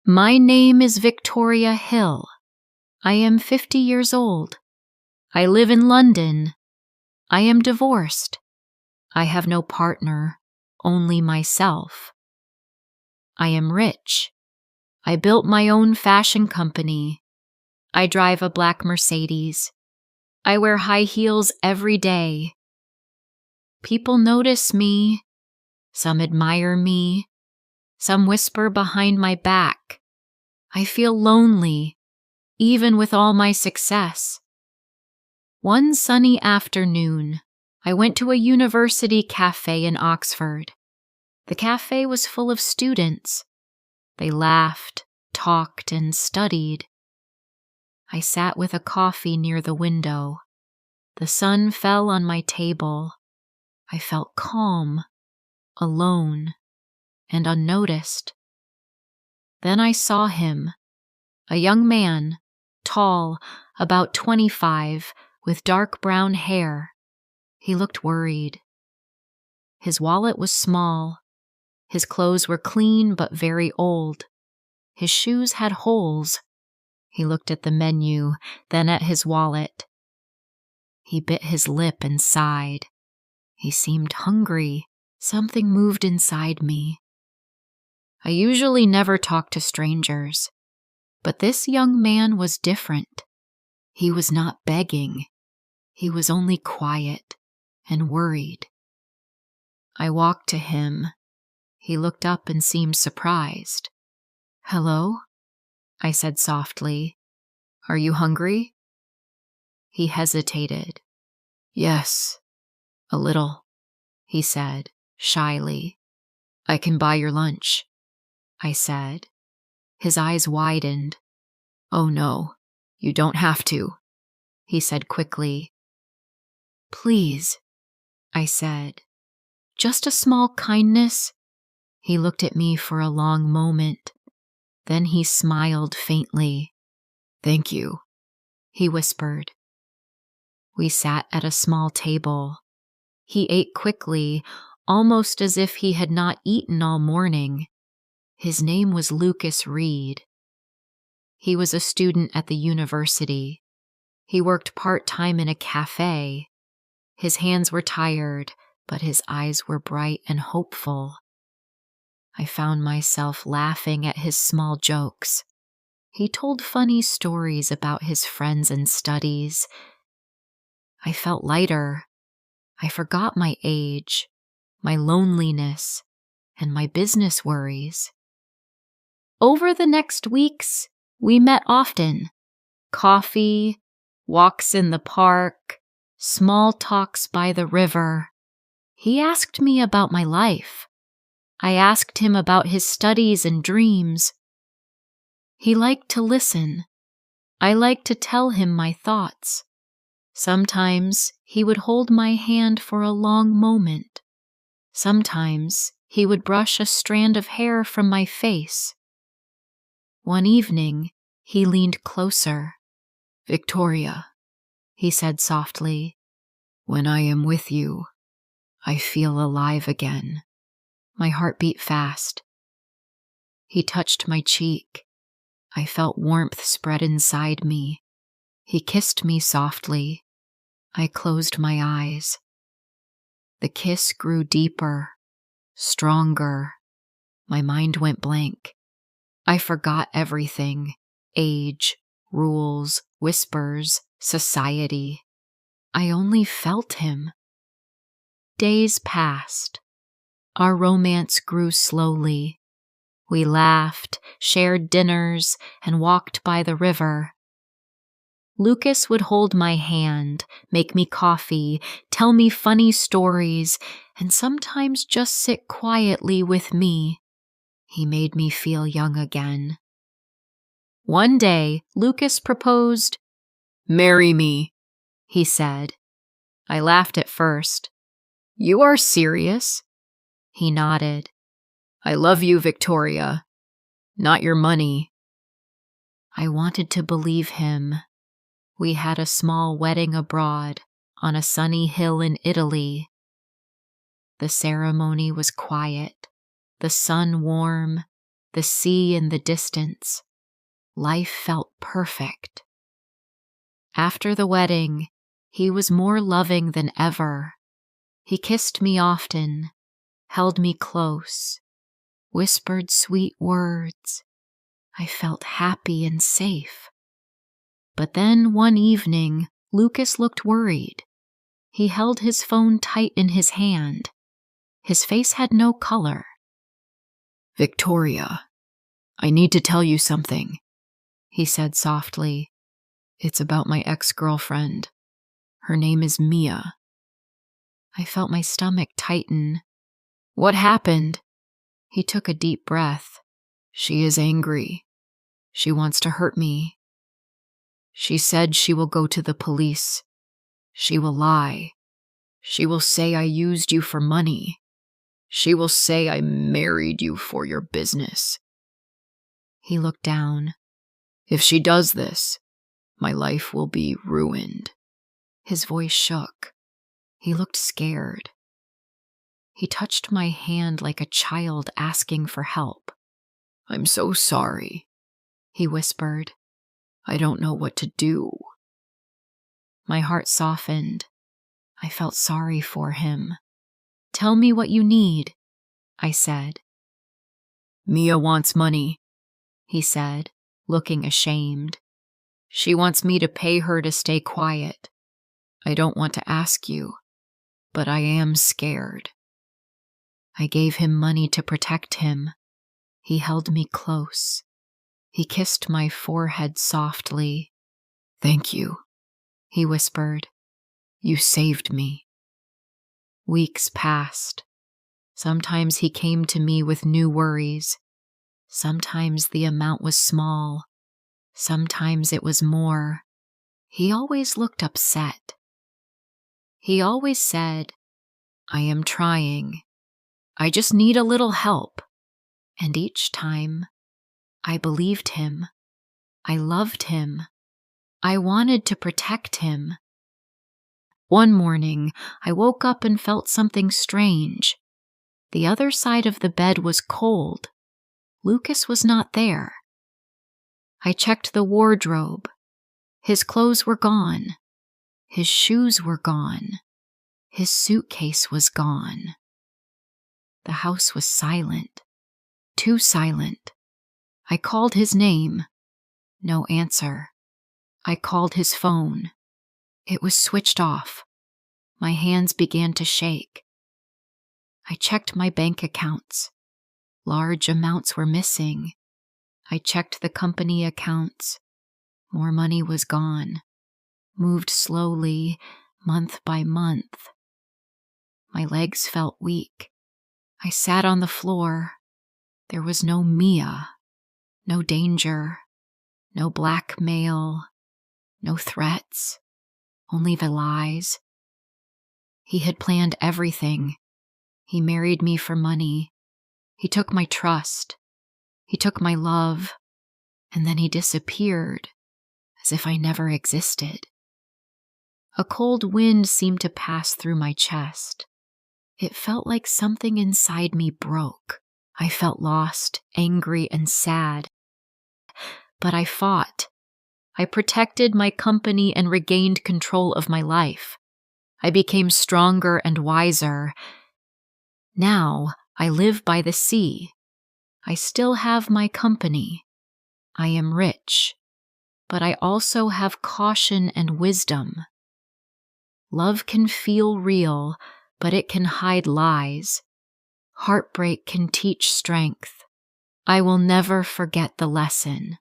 My name is Victoria Hill. I am 50 years old. I live in London. I am divorced. I have no partner, only myself. I am rich. I built my own fashion company. I drive a black Mercedes. I wear high heels every day. People notice me. Some admire me. Some whisper behind my back. I feel lonely, even with all my success. One sunny afternoon, I went to a university cafe in Oxford. The cafe was full of students. They laughed, talked, and studied. I sat with a coffee near the window. The sun fell on my table. I felt calm, alone, and unnoticed. Then I saw him, a young man, tall, about 25, with dark brown hair. He looked worried. His wallet was small. His clothes were clean but very old. His shoes had holes. He looked at the menu, then at his wallet. He bit his lip and sighed. He seemed hungry. Something moved inside me. I usually never talk to strangers, but this young man was different. He was not begging. He was only quiet and worried. I walked to him. He looked up and seemed surprised. "Hello?" I said softly. "Are you hungry?" He hesitated. "Yes, a little," he said, shyly. "I can buy your lunch," I said. His eyes widened. "Oh no, you don't have to," he said quickly. "Please," I said. "Just a small kindness." He looked at me for a long moment. Then he smiled faintly. "Thank you," he whispered. We sat at a small table. He ate quickly, almost as if he had not eaten all morning. His name was Lucas Reed. He was a student at the university. He worked part-time in a cafe. His hands were tired, but his eyes were bright and hopeful. I found myself laughing at his small jokes. He told funny stories about his friends and studies. I felt lighter. I forgot my age, my loneliness, and my business worries. Over the next weeks, we met often. Coffee, walks in the park, small talks by the river. He asked me about my life. I asked him about his studies and dreams. He liked to listen. I liked to tell him my thoughts. Sometimes he would hold my hand for a long moment. Sometimes he would brush a strand of hair from my face. One evening, he leaned closer. "Victoria," he said softly, "when I am with you, I feel alive again." My heart beat fast. He touched my cheek. I felt warmth spread inside me. He kissed me softly. I closed my eyes. The kiss grew deeper, stronger. My mind went blank. I forgot everything: age, rules, whispers, society. I only felt him. Days passed. Our romance grew slowly. We laughed, shared dinners, and walked by the river. Lucas would hold my hand, make me coffee, tell me funny stories, and sometimes just sit quietly with me. He made me feel young again. One day, Lucas proposed. "Marry me," he said. I laughed at first. "You are serious?" He nodded. "I love you, Victoria. Not your money." I wanted to believe him. We had a small wedding abroad on a sunny hill in Italy. The ceremony was quiet, the sun warm, the sea in the distance. Life felt perfect. After the wedding, he was more loving than ever. He kissed me often, held me close, whispered sweet words. I felt happy and safe. But then one evening, Lucas looked worried. He held his phone tight in his hand. His face had no color. "Victoria, I need to tell you something," he said softly. "It's about my ex-girlfriend. Her name is Mia." I felt my stomach tighten. What happened? He took a deep breath. "She is angry. She wants to hurt me. She said she will go to the police. She will lie. She will say I used you for money. She will say I married you for your business." He looked down. "If she does this, my life will be ruined." His voice shook. He looked scared. He touched my hand like a child asking for help. "I'm so sorry," he whispered. "I don't know what to do." My heart softened. I felt sorry for him. "Tell me what you need," I said. "Mia wants money," he said, looking ashamed. "She wants me to pay her to stay quiet. I don't want to ask you, but I am scared." I gave him money to protect him. He held me close. He kissed my forehead softly. "Thank you," he whispered. "You saved me." Weeks passed. Sometimes he came to me with new worries. Sometimes the amount was small. Sometimes it was more. He always looked upset. He always said, "I am trying. I just need a little help." And each time, I believed him. I loved him. I wanted to protect him. One morning, I woke up and felt something strange. The other side of the bed was cold. Lucas was not there. I checked the wardrobe. His clothes were gone. His shoes were gone. His suitcase was gone. The house was silent. Too silent. I called his name. No answer. I called his phone. It was switched off. My hands began to shake. I checked my bank accounts. Large amounts were missing. I checked the company accounts. More money was gone. Moved slowly, month by month. My legs felt weak. I sat on the floor. There was no Mia, no danger, no blackmail, no threats, only the lies. He had planned everything. He married me for money. He took my trust. He took my love. And then he disappeared, as if I never existed. A cold wind seemed to pass through my chest. It felt like something inside me broke. I felt lost, angry, and sad. But I fought. I protected my company and regained control of my life. I became stronger and wiser. Now I live by the sea. I still have my company. I am rich, but I also have caution and wisdom. Love can feel real, but it can hide lies. Heartbreak can teach strength. I will never forget the lesson.